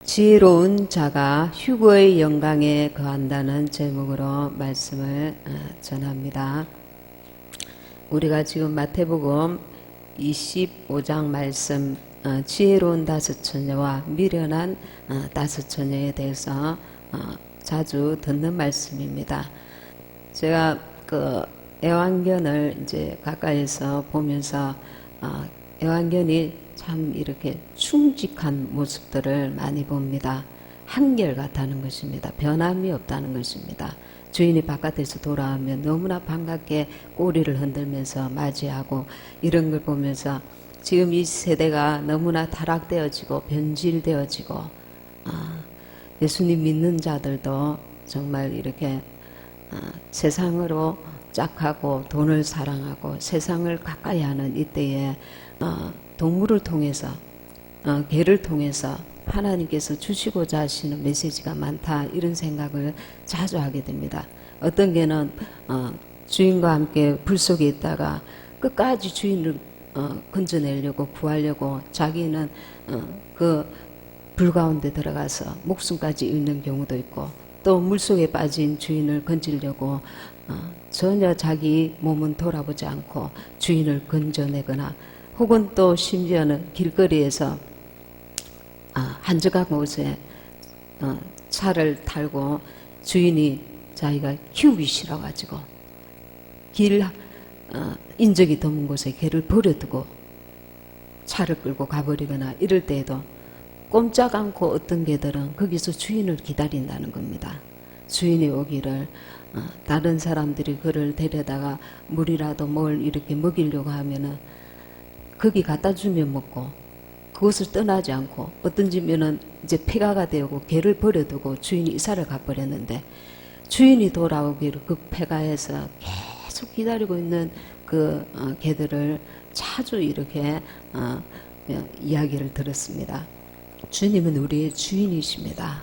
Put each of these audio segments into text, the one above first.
지혜로운 자가 휴거의 영광에 거한다는 제목으로 말씀을 전합니다. 우리가 지금 마태복음 25장 말씀 지혜로운 다섯 처녀와 미련한 다섯 처녀에 대해서 자주 듣는 말씀입니다. 제가 그 애완견을 이제 가까이서 보면서 애완견이 참 이렇게 충직한 모습들을 많이 봅니다. 한결같다는 것입니다. 변함이 없다는 것입니다. 주인이 바깥에서 돌아오면 너무나 반갑게 꼬리를 흔들면서 맞이하고 이런 걸 보면서 지금 이 세대가 너무나 타락되어지고 변질되어지고 예수님 믿는 자들도 정말 이렇게 세상으로 짝하고 돈을 사랑하고 세상을 가까이 하는 이때에 동물을 통해서 개를 통해서 하나님께서 주시고자 하시는 메시지가 많다, 이런 생각을 자주 하게 됩니다. 어떤 개는 주인과 함께 불 속에 있다가 끝까지 주인을 건져내려고 구하려고 자기는 그 불 가운데 들어가서 목숨까지 잃는 경우도 있고, 또 물속에 빠진 주인을 건지려고 전혀 자기 몸은 돌아보지 않고 주인을 건져내거나, 혹은 또 심지어는 길거리에서 한적한 곳에 차를 타고 주인이 자기가 키우기 싫어가지고 인적이 드문 곳에 개를 버려두고 차를 끌고 가버리거나, 이럴 때에도 꼼짝 않고 어떤 개들은 거기서 주인을 기다린다는 겁니다. 주인이 오기를. 다른 사람들이 그를 데려다가 물이라도 뭘 이렇게 먹이려고 하면은 거기 갖다 주면 먹고 그곳을 떠나지 않고, 어떤 집에는 이제 폐가가 되고 개를 버려두고 주인이 이사를 가버렸는데 주인이 돌아오기를 그 폐가에서 계속 기다리고 있는 그 개들을 자주 이렇게 이야기를 들었습니다. 주님은 우리의 주인이십니다.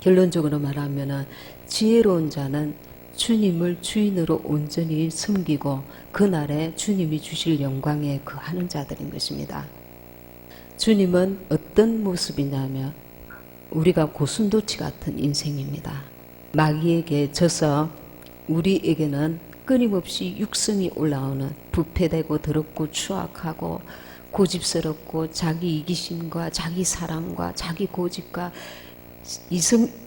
결론적으로 말하면은 지혜로운 자는 주님을 주인으로 온전히 섬기고 그날에 주님이 주실 영광에 거하는 자들인 것입니다. 주님은 어떤 모습이냐면 우리가 고슴도치 같은 인생입니다. 마귀에게 져서 우리에게는 끊임없이 육성이 올라오는, 부패되고 더럽고 추악하고 고집스럽고 자기 이기심과 자기 사랑과 자기 고집과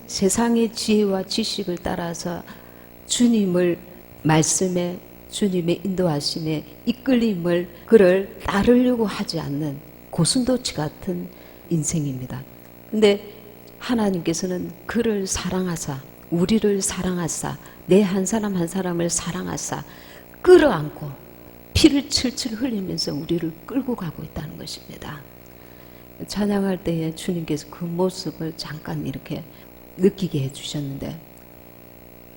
세상의 지혜와 지식을 따라서 주님을 말씀에, 주님의 인도하심에 이끌림을 그를 따르려고 하지 않는 고슴도치 같은 인생입니다. 근데 하나님께서는 그를 사랑하사, 우리를 사랑하사, 내 한 사람 한 사람을 사랑하사 끌어안고 피를 철철 흘리면서 우리를 끌고 가고 있다는 것입니다. 찬양할 때에 주님께서 그 모습을 잠깐 이렇게 느끼게 해주셨는데,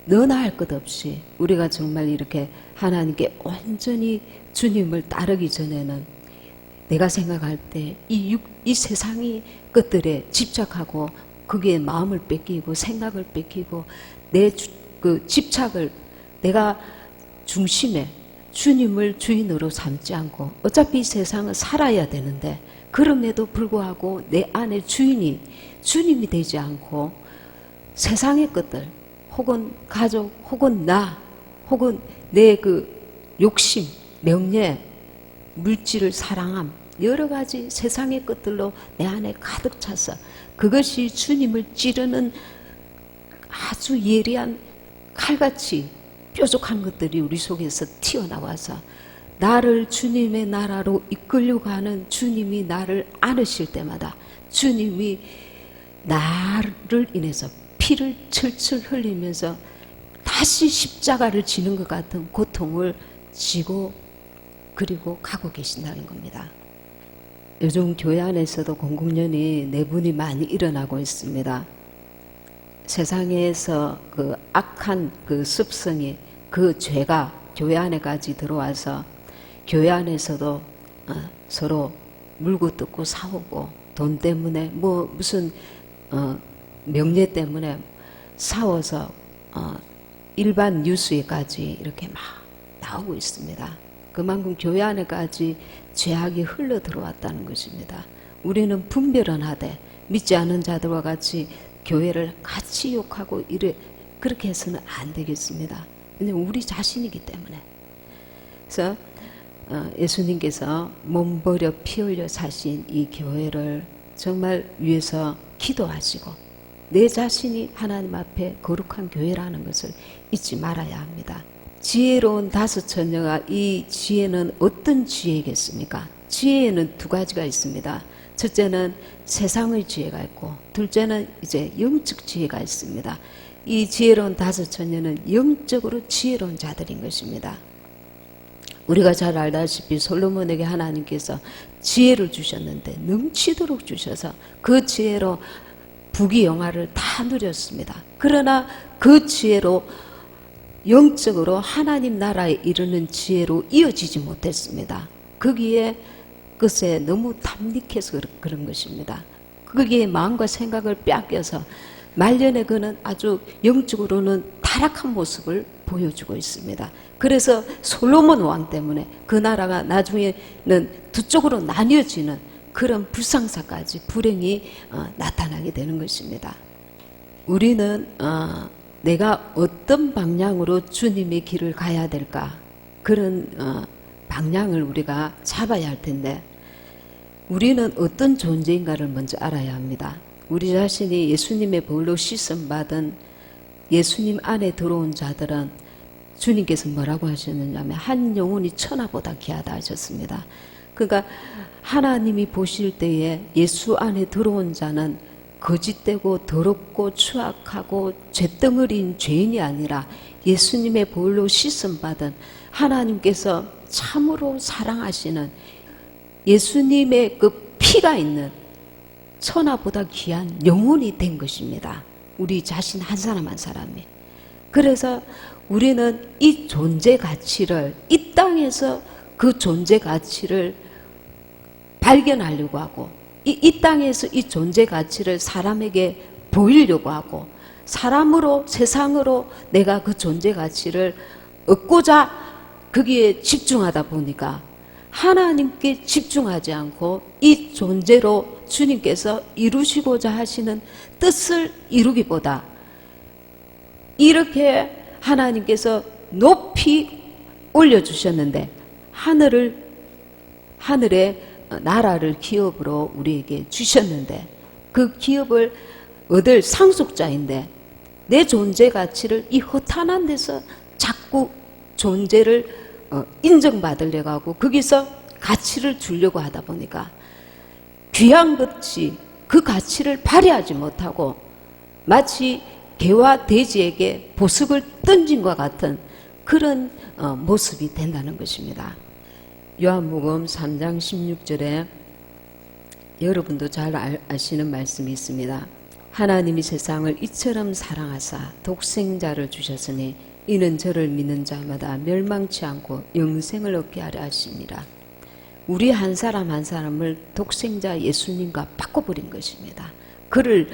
너나 할 것 없이 우리가 정말 이렇게 하나님께 온전히 주님을 따르기 전에는 내가 생각할 때 이 세상의 것들에 집착하고 거기에 마음을 뺏기고 생각을 뺏기고 내 그 집착을 내가 중심에 주님을 주인으로 삼지 않고, 어차피 이 세상은 살아야 되는데 그럼에도 불구하고 내 안에 주님이 되지 않고 세상의 것들 혹은 가족 혹은 나 혹은 내 그 욕심, 명예, 물질을 사랑함, 여러 가지 세상의 것들로 내 안에 가득 차서 그것이 주님을 찌르는 아주 예리한 칼같이 뾰족한 것들이 우리 속에서 튀어나와서 나를 주님의 나라로 이끌려고 하는, 주님이 나를 안으실 때마다 주님이 나를 인해서 피를 철철 흘리면서 다시 십자가를 지는 것 같은 고통을 지고 그리고 가고 계신다는 겁니다. 요즘 교회 안에서도 공공연히 내분이 많이 일어나고 있습니다. 세상에서 그 악한 그 습성이, 그 죄가 교회 안에까지 들어와서 교회 안에서도 서로 물고 뜯고 싸우고, 돈 때문에 무슨 명예 때문에 싸워서 일반 뉴스에까지 이렇게 막 나오고 있습니다. 그만큼 교회 안에까지 죄악이 흘러 들어왔다는 것입니다. 우리는 분별은 하되 믿지 않은 자들과 같이 교회를 같이 욕하고 그렇게 해서는 안 되겠습니다. 왜냐면 우리 자신이기 때문에. 그래서 예수님께서 몸 버려 피 흘려 사신 이 교회를 정말 위해서 기도하시고 내 자신이 하나님 앞에 거룩한 교회라는 것을 잊지 말아야 합니다. 지혜로운 5 처녀가 이 지혜는 어떤 지혜겠습니까? 지혜에는 2가지가 있습니다. 첫째는 세상의 지혜가 있고 둘째는 이제 영적 지혜가 있습니다. 이 지혜로운 5 처녀는 영적으로 지혜로운 자들인 것입니다. 우리가 잘 알다시피 솔로몬에게 하나님께서 지혜를 주셨는데 넘치도록 주셔서 그 지혜로 부귀영화를 다 누렸습니다. 그러나 그 지혜로 영적으로 하나님 나라에 이르는 지혜로 이어지지 못했습니다. 거기에 그것에 너무 탐닉해서 그런 것입니다. 거기에 마음과 생각을 빼앗겨서 말년에 그는 아주 영적으로는 타락한 모습을 보여주고 있습니다. 그래서 솔로몬 왕 때문에 그 나라가 나중에는 2쪽으로 나뉘어지는 그런 불상사까지 불행이 나타나게 되는 것입니다. 우리는 내가 어떤 방향으로 주님의 길을 가야 될까, 그런 방향을 우리가 잡아야 할 텐데 우리는 어떤 존재인가를 먼저 알아야 합니다. 우리 자신이 예수님의 보혈로 씻음받은 예수님 안에 들어온 자들은 주님께서 뭐라고 하셨느냐면 한 영혼이 천하보다 귀하다 하셨습니다. 그러니까 하나님이 보실 때에 예수 안에 들어온 자는 거짓되고 더럽고 추악하고 죄덩어리인 죄인이 아니라 예수님의 보혈로 씻음받은 하나님께서 참으로 사랑하시는 예수님의 그 피가 있는 천하보다 귀한 영혼이 된 것입니다. 우리 자신 한 사람 한 사람이. 그래서 우리는 이 존재 가치를, 이 땅에서 그 존재 가치를 발견하려고 하고 이 땅에서 이 존재 가치를 사람에게 보이려고 하고 사람으로, 세상으로 내가 그 존재 가치를 얻고자 거기에 집중하다 보니까 하나님께 집중하지 않고 이 존재로 주님께서 이루시고자 하시는 뜻을 이루기보다 이렇게 하나님께서 높이 올려주셨는데 하늘의 나라를 기업으로 우리에게 주셨는데 그 기업을 얻을 상속자인데 내 존재 가치를 이 허탄한 데서 자꾸 존재를 인정받으려고 하고 거기서 가치를 주려고 하다 보니까 귀한 것이 그 가치를 발휘하지 못하고 마치 개와 돼지에게 보석을 던진 것 같은 그런 모습이 된다는 것입니다. 요한복음 3장 16절에 여러분도 잘 아시는 말씀이 있습니다. 하나님이 세상을 이처럼 사랑하사 독생자를 주셨으니 이는 저를 믿는 자마다 멸망치 않고 영생을 얻게 하려 하십니다. 우리 한 사람 한 사람을 독생자 예수님과 바꿔버린 것입니다. 그를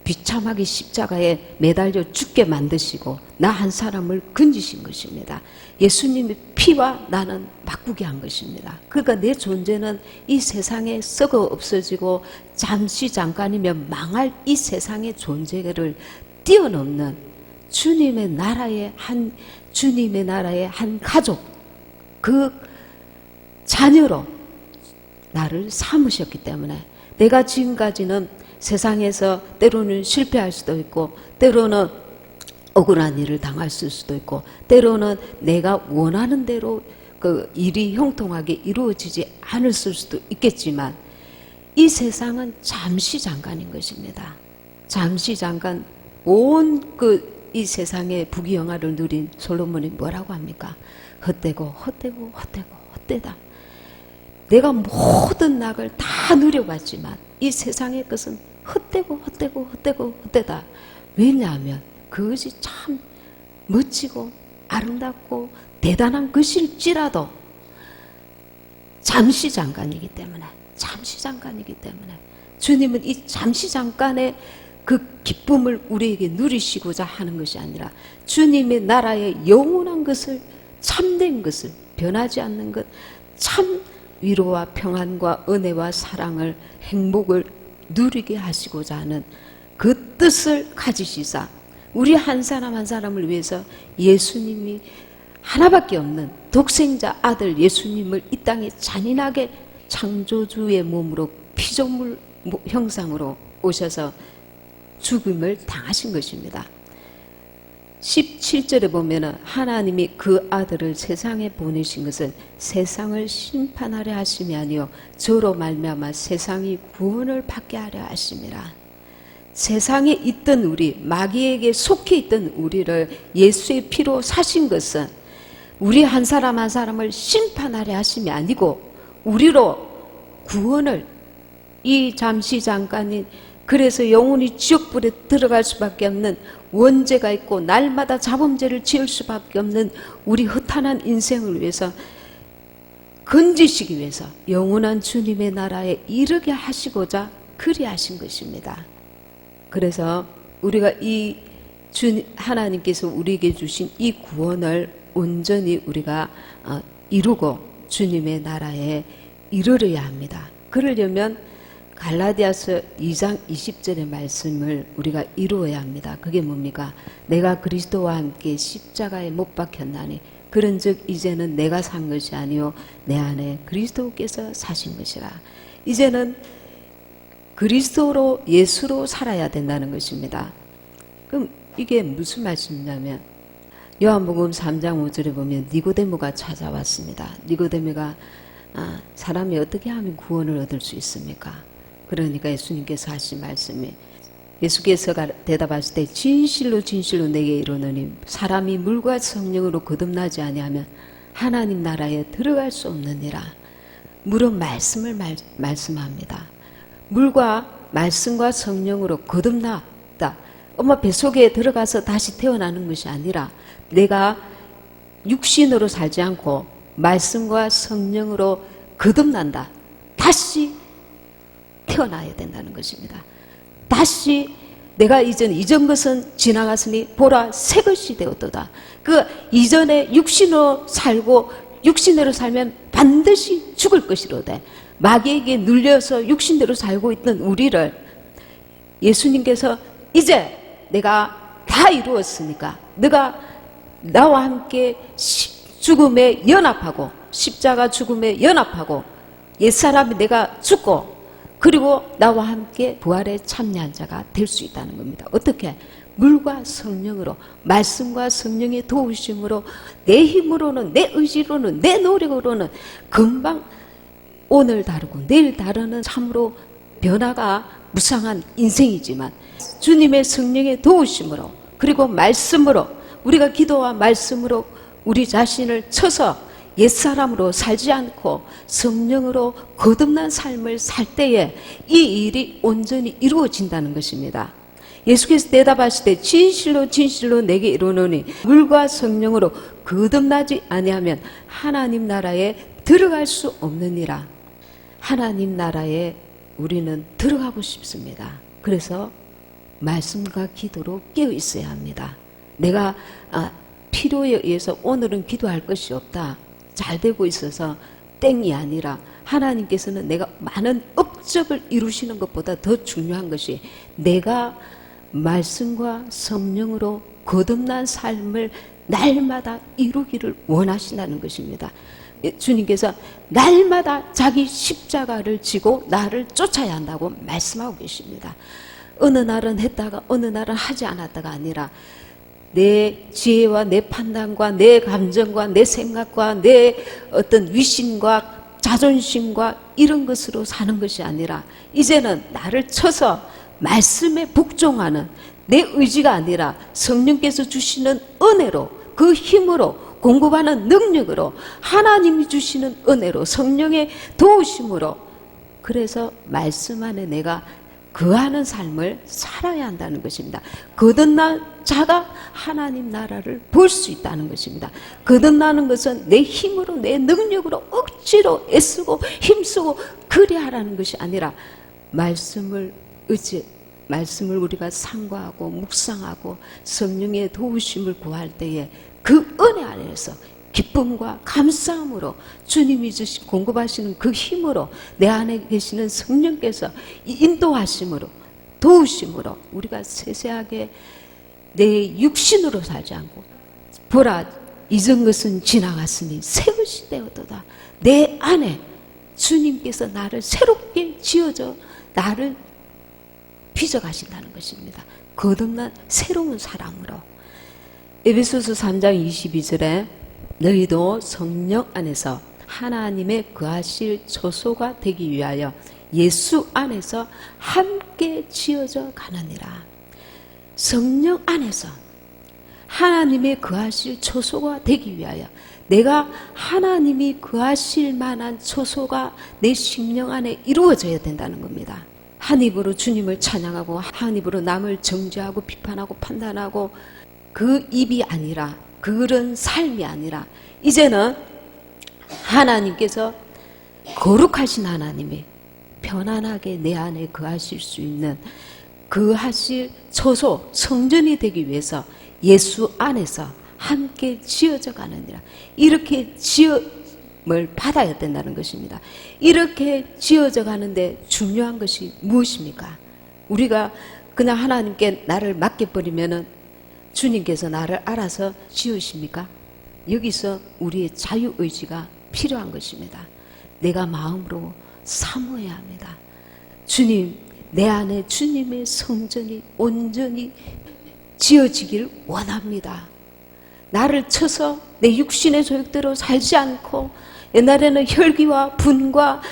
비참하게 십자가에 매달려 죽게 만드시고 나 한 사람을 건지신 것입니다. 예수님의 피와 나는 바꾸게 한 것입니다. 그러니까 내 존재는 이 세상에 썩어 없어지고 잠시 잠깐이면 망할 이 세상의 존재를 뛰어넘는 주님의 나라의 한 가족, 그 자녀로 나를 삼으셨기 때문에 내가 지금까지는 세상에서 때로는 실패할 수도 있고 때로는 억울한 일을 당할 수도 있고 때로는 내가 원하는 대로 그 일이 형통하게 이루어지지 않을 수도 있겠지만 이 세상은 잠시 잠깐인 것입니다. 잠시 잠깐 온 이 세상의 부귀영화를 누린 솔로몬이 뭐라고 합니까? 헛되고 헛되다. 내가 모든 낙을 다 누려봤지만 이 세상의 것은 헛되다. 왜냐하면 그것이 참 멋지고 아름답고 대단한 것일지라도 잠시 잠깐이기 때문에 주님은 이 잠시 잠깐의 그 기쁨을 우리에게 누리시고자 하는 것이 아니라 주님의 나라의 영원한 것을, 참된 것을, 변하지 않는 것, 참 위로와 평안과 은혜와 사랑을, 행복을 누리게 하시고자 하는 그 뜻을 가지시사 우리 한 사람 한 사람을 위해서 예수님이 하나밖에 없는 독생자 아들 예수님을 이 땅에 잔인하게 창조주의 몸으로 피조물 형상으로 오셔서 죽음을 당하신 것입니다. 17절에 보면은 하나님이 그 아들을 세상에 보내신 것은 세상을 심판하려 하심이 아니요 저로 말미암아 세상이 구원을 받게 하려 하심이라. 세상에 있던 우리, 마귀에게 속해 있던 우리를 예수의 피로 사신 것은 우리 한 사람 한 사람을 심판하려 하심이 아니고 우리로 구원을, 이 잠시 잠깐인, 그래서 영혼이 지옥불에 들어갈 수밖에 없는 원죄가 있고 날마다 자범죄를 지을 수밖에 없는 우리 허탄한 인생을 위해서 건지시기 위해서 영원한 주님의 나라에 이르게 하시고자 그리하신 것입니다. 그래서 우리가 이 하나님께서 우리에게 주신 이 구원을 온전히 우리가 이루고 주님의 나라에 이르러야 합니다. 그러려면 갈라디아서 2장 20절의 말씀을 우리가 이루어야 합니다. 그게 뭡니까? 내가 그리스도와 함께 십자가에 못 박혔나니 그런즉 이제는 내가 산 것이 아니요 내 안에 그리스도께서 사신 것이라. 이제는 그리스도로 예수로 살아야 된다는 것입니다. 그럼 이게 무슨 말씀이냐면 요한복음 3장 5절에 보면 니고데모가 찾아왔습니다. 니고데모가 사람이 어떻게 하면 구원을 얻을 수 있습니까? 그러니까 예수님께서 하신 말씀이, 예수께서 대답하실 때 진실로 진실로 내게 이르노니 사람이 물과 성령으로 거듭나지 아니하면 하나님 나라에 들어갈 수 없느니라. 물은 말씀을 말씀합니다. 물과 말씀과 성령으로 거듭났다. 엄마 뱃속에 들어가서 다시 태어나는 것이 아니라 내가 육신으로 살지 않고 말씀과 성령으로 거듭난다. 다시 태어나야 된다는 것입니다. 다시 내가 이전 것은 지나갔으니 보라 새 것이 되었도다. 그 이전에 육신으로 살고 육신대로 살면 반드시 죽을 것이로되 마귀에게 눌려서 육신대로 살고 있던 우리를 예수님께서 이제 내가 다 이루었으니까 너가 나와 함께 죽음에 연합하고 십자가 죽음에 연합하고 옛사람이 내가 죽고 그리고 나와 함께 부활에 참여한 자가 될 수 있다는 겁니다. 어떻게? 물과 성령으로, 말씀과 성령의 도우심으로, 내 힘으로는, 내 의지로는, 내 노력으로는 금방 오늘 다르고 내일 다르는 참으로 변화가 무상한 인생이지만 주님의 성령의 도우심으로 그리고 말씀으로 우리가 기도와 말씀으로 우리 자신을 쳐서 옛사람으로 살지 않고 성령으로 거듭난 삶을 살 때에 이 일이 온전히 이루어진다는 것입니다. 예수께서 대답하실 때 진실로 진실로 내게 이르노니 물과 성령으로 거듭나지 아니하면 하나님 나라에 들어갈 수 없느니라. 하나님 나라에 우리는 들어가고 싶습니다. 그래서 말씀과 기도로 깨어 있어야 합니다. 내가 필요에 의해서 오늘은 기도할 것이 없다. 잘 되고 있어서 땡이 아니라 하나님께서는 내가 많은 업적을 이루시는 것보다 더 중요한 것이 내가 말씀과 성령으로 거듭난 삶을 날마다 이루기를 원하신다는 것입니다. 주님께서 날마다 자기 십자가를 지고 나를 쫓아야 한다고 말씀하고 계십니다. 어느 날은 했다가 어느 날은 하지 않았다가 아니라 내 지혜와 내 판단과 내 감정과 내 생각과 내 어떤 위신과 자존심과 이런 것으로 사는 것이 아니라 이제는 나를 쳐서 말씀에 복종하는 내 의지가 아니라 성령께서 주시는 은혜로 그 힘으로 공급하는 능력으로 하나님이 주시는 은혜로 성령의 도우심으로 그래서 말씀 안에 내가 거하는 삶을 살아야 한다는 것입니다. 거듭난 자가 하나님 나라를 볼 수 있다는 것입니다. 거듭나는 것은 내 힘으로 내 능력으로 억지로 애쓰고 힘쓰고 그리하라는 것이 아니라 말씀을 우리가 상고하고 묵상하고 성령의 도우심을 구할 때에 그 은혜 안에서 기쁨과 감사함으로 주님이 주신 공급하시는 그 힘으로 내 안에 계시는 성령께서 인도하심으로 도우심으로 우리가 세세하게 내 육신으로 살지 않고 보라 이전 것은 지나갔으니 새 것이 되었도다. 내 안에 주님께서 나를 새롭게 지어져 나를 빚어가신다는 것입니다. 거듭난 새로운 사람으로. 에베소서 3장 22절에 너희도 성령 안에서 하나님의 거하실 처소가 되기 위하여 예수 안에서 함께 지어져 가느니라. 성령 안에서 하나님의 거하실 처소가 되기 위하여 내가 하나님이 거하실 만한 처소가 내 심령 안에 이루어져야 된다는 겁니다. 한 입으로 주님을 찬양하고 한 입으로 남을 정죄하고 비판하고 판단하고 그 입이 아니라 그런 삶이 아니라 이제는 하나님께서 거룩하신 하나님이 편안하게 내 안에 거하실 수 있는 거하실 처소 성전이 되기 위해서 예수 안에서 함께 지어져 가느니라. 이렇게 지음을 받아야 된다는 것입니다. 이렇게 지어져 가는데 중요한 것이 무엇입니까? 우리가 그냥 하나님께 나를 맡겨버리면은 주님께서 나를 알아서 지으십니까? 여기서 우리의 자유의지가 필요한 것입니다. 내가 마음으로 사모해야 합니다. 주님, 내 안에 주님의 성전이 온전히 지어지길 원합니다. 나를 쳐서 내 육신의 소욕대로 살지 않고 옛날에는 혈기와 분과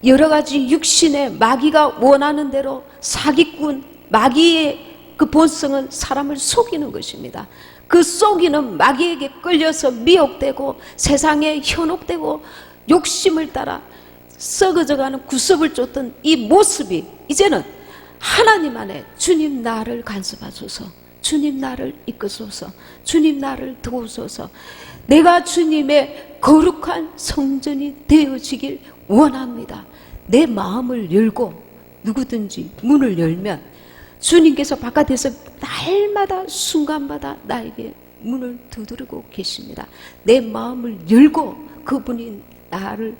여러 가지 육신의 마귀가 원하는 대로 사기꾼 마귀의 그 본성은 사람을 속이는 것입니다. 그 속이는 마귀에게 끌려서 미혹되고 세상에 현혹되고 욕심을 따라 썩어져가는 구습을 쫓던 이 모습이 이제는 하나님 안에 주님 나를 간섭하소서, 주님 나를 이끄소서, 주님 나를 도우소서, 내가 주님의 거룩한 성전이 되어지길 원합니다. 내 마음을 열고 누구든지 문을 열면 주님께서 바깥에서 날마다 순간마다 나에게 문을 두드리고 계십니다. 내 마음을 열고 그분이 나를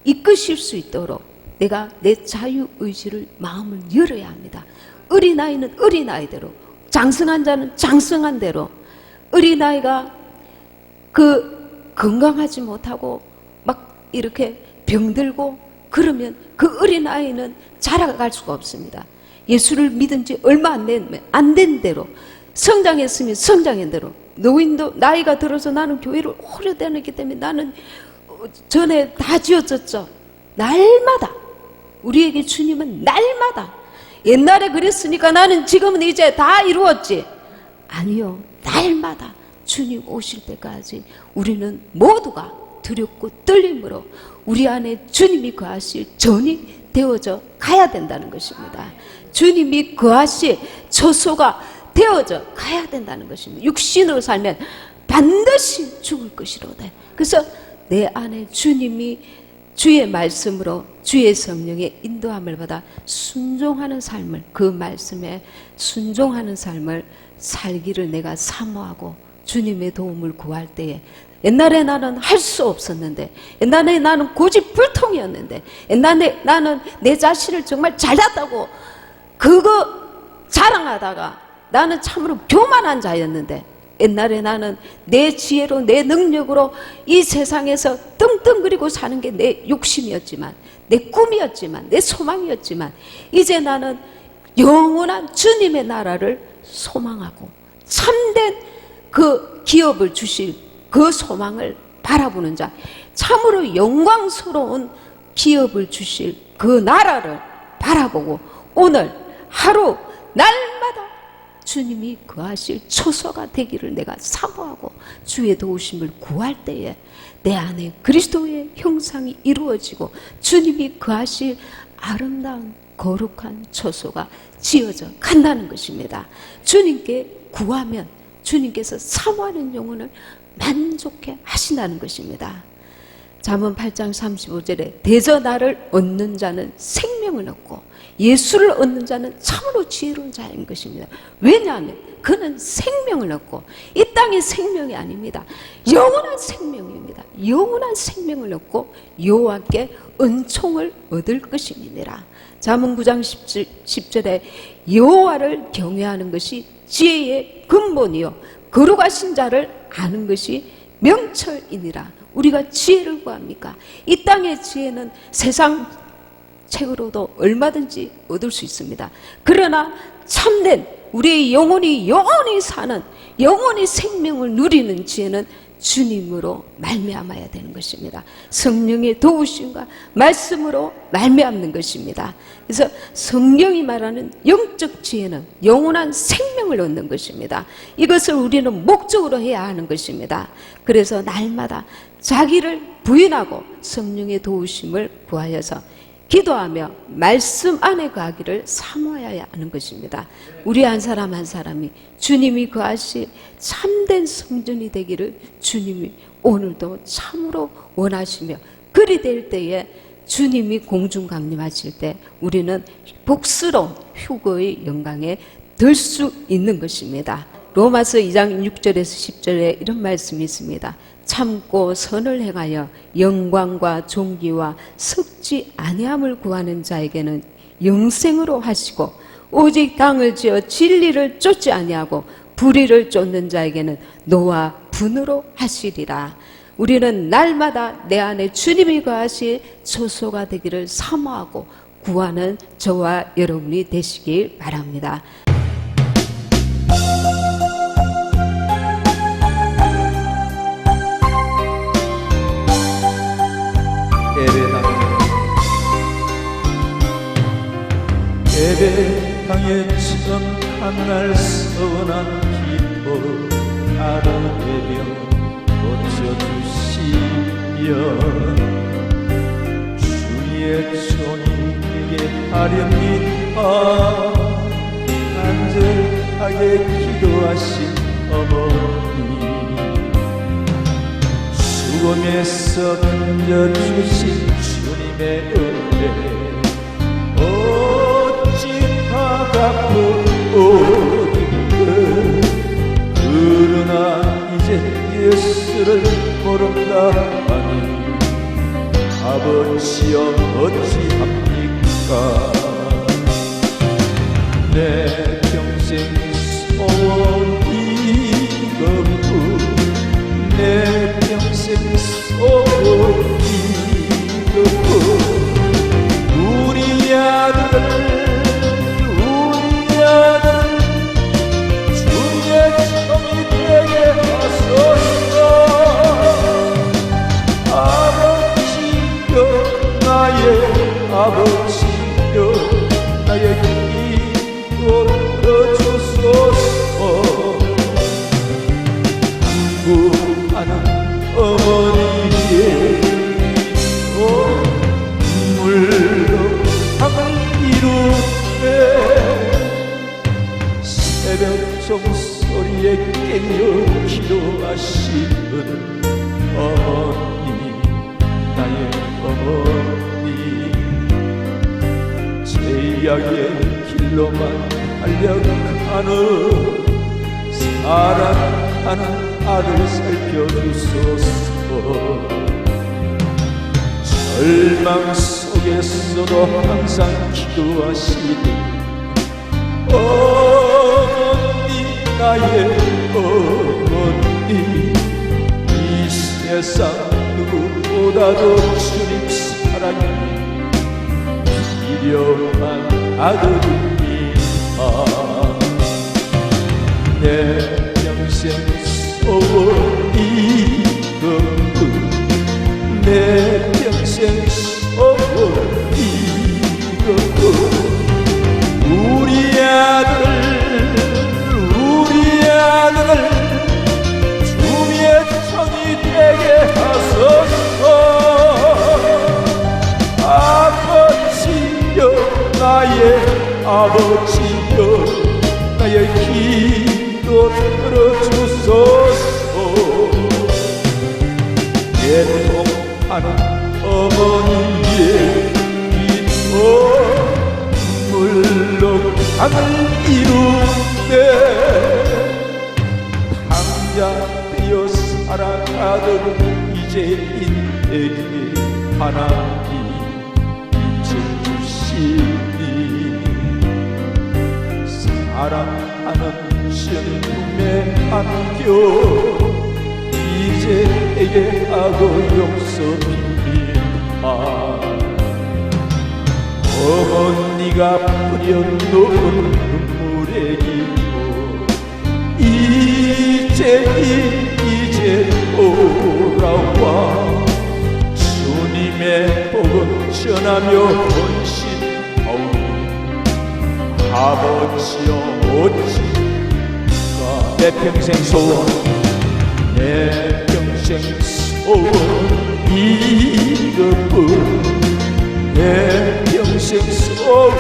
이끄실 수 있도록 내가 내 자유의지를 마음을 열어야 합니다. 어린아이는 어린아이대로, 장성한 자는 장성한 대로, 어린아이가 건강하지 못하고 막 이렇게 병들고 그러면 그 어린아이는 자라갈 수가 없습니다. 예수를 믿은 지 얼마 안 된 대로 성장했으면 성장한 대로, 노인도 나이가 들어서 나는 교회를 오래 다녔기 때문에 나는 전에 다 지어졌죠. 날마다 우리에게 주님은 날마다 옛날에 그랬으니까 나는 지금은 이제 다 이루었지. 아니요, 날마다 주님 오실 때까지 우리는 모두가 두렵고 떨림으로 우리 안에 주님이 거하실 전이 되어져 가야 된다는 것입니다. 주님이 거하실 처소가 되어져 가야 된다는 것입니다. 육신으로 살면 반드시 죽을 것이로다. 그래서 내 안에 주님이 주의 말씀으로 주의 성령의 인도함을 받아 순종하는 삶을, 그 말씀에 순종하는 삶을 살기를 내가 사모하고 주님의 도움을 구할 때에 옛날에 나는 할 수 없었는데, 옛날에 나는 고집불통이었는데, 옛날에 나는 내 자신을 정말 잘났다고 그거 자랑하다가 나는 참으로 교만한 자였는데, 옛날에 나는 내 지혜로 내 능력으로 이 세상에서 떵떵거리고 사는 게 내 욕심이었지만, 내 꿈이었지만, 내 소망이었지만, 이제 나는 영원한 주님의 나라를 소망하고 참된 그 기업을 주실 그 소망을 바라보는 자, 참으로 영광스러운 기업을 주실 그 나라를 바라보고 오늘 하루 날마다 주님이 거하실 처소가 되기를 내가 사모하고 주의 도우심을 구할 때에 내 안에 그리스도의 형상이 이루어지고 주님이 거하실 아름다운 거룩한 처소가 지어져 간다는 것입니다. 주님께 구하면 주님께서 사모하는 영혼을 만족해 하신다는 것입니다. 잠언 8장 35절에 대저 나를 얻는 자는 생명을 얻고 예수를 얻는 자는 참으로 지혜로운 자인 것입니다. 왜냐하면 그는 생명을 얻고, 이 땅의 생명이 아닙니다. 영원한 생명입니다. 영원한 생명을 얻고 여호와께 은총을 얻을 것이니라. 잠언 9장 10절에 여호와를 경외하는 것이 지혜의 근본이요 거룩하신 자를 아는 것이 명철이니라. 우리가 지혜를 구합니까? 이 땅의 지혜는 세상 책으로도 얼마든지 얻을 수 있습니다. 그러나 참된 우리의 영혼이 사는, 영원히 생명을 누리는 지혜는 주님으로 말미암아야 되는 것입니다. 성령의 도우심과 말씀으로 말미암는 것입니다. 그래서 성령이 말하는 영적 지혜는 영원한 생명을 얻는 것입니다. 이것을 우리는 목적으로 해야 하는 것입니다. 그래서 날마다 자기를 부인하고 성령의 도우심을 구하여서 기도하며 말씀 안에 거하기를 사모해야 하는 것입니다. 우리 한 사람 한 사람이 주님이 거하실 참된 성전이 되기를 주님이 오늘도 참으로 원하시며, 그리 될 때에 주님이 공중 강림하실 때 우리는 복스러운 휴거의 영광에 들 수 있는 것입니다. 로마서 2장 6절에서 10절에 이런 말씀이 있습니다. 참고 선을 행하여 영광과 존귀와 썩지 아니함을 구하는 자에게는 영생으로 하시고, 오직 당을 지어 진리를 쫓지 아니하고 불의를 쫓는 자에게는 노와 분으로 하시리라. 우리는 날마다 내 안에 주님이 거하실 처소가 되기를 사모하고 구하는 저와 여러분이 되시길 바랍니다. 예배당에 처음 날 서원한 기도 알아내며 고쳐주시며 주의 종이 내게 하렵니다. 간절하게 기도하신 어머니, 죽음에서 던져주신 주님의 은혜 그러나 이제 예수를 모른다 하니 아버지여 어찌합니까? 내 평생 소원이 이거고, 내 평생 소원이 이거고, 우리 아들 주의 종이 되게 하소서. 아버지여 나의 아버지여 나의 기도 들어주소서. 간구하는 어머니의 눈물로 밤을 이루네. 새벽 종소리에 깨어 기도하시는 어머니, 나의 어머니, 죄악의 길로만 달려가는 사랑하는 아들 살펴주소서. 절망 속에서도 항상 기도하시는 어머니, 나의 어머니, 이 세상 누구보다도 주님 사랑이 필요한 아들입니다. 내 평생 소원이 이거고, 내 평생 소원이 이거고, 우리 아들 주의 종이 되게 하소서. 아버지여 나의 아버지여 나의 기도 들어주소서. 애통하는 어머니의 기도 눈물로 강을 이루네 당장 되어 살아가던 이제인 에게 하나님 잊혀주시니 사랑하는 신음에 안겨 이제 에게 하고 용서 빌리마 어머니가 뿌려놓은 눈물의 기도 이제 돌아와 주님의 복을 전하며 헌신하오니 아버지여 어찌가 내 평생 소원 내 평생 소원 이것뿐 내 평생 소원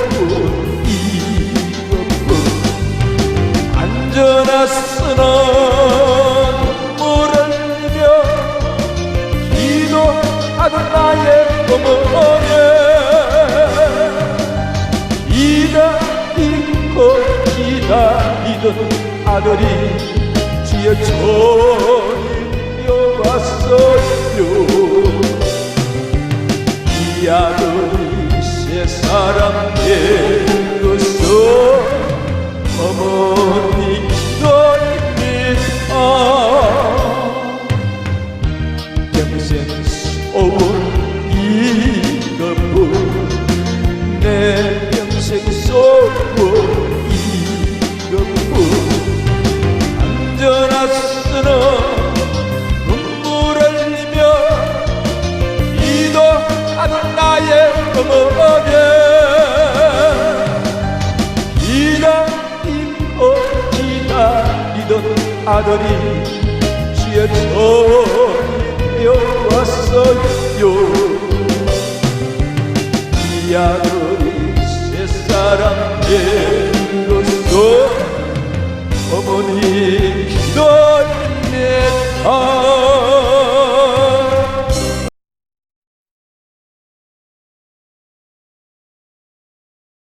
이것뿐 안전하 쓰는 눈물을 흘리며 기도하던 나의 어머니 기다리고 기다리던 아들이 주의 전이 왔어요 이 아들이 세사람 되어서 어머니 기도입니다 평생 소원 이것뿐 내 평생 소원 이것뿐 안전하 쓰는 눈물을 흘리며 기도하는 나의 어머니 기다리던 아들이 주의 전이 되어 왔어요 이 아들이 세사람 되어서 어머니 기도합니다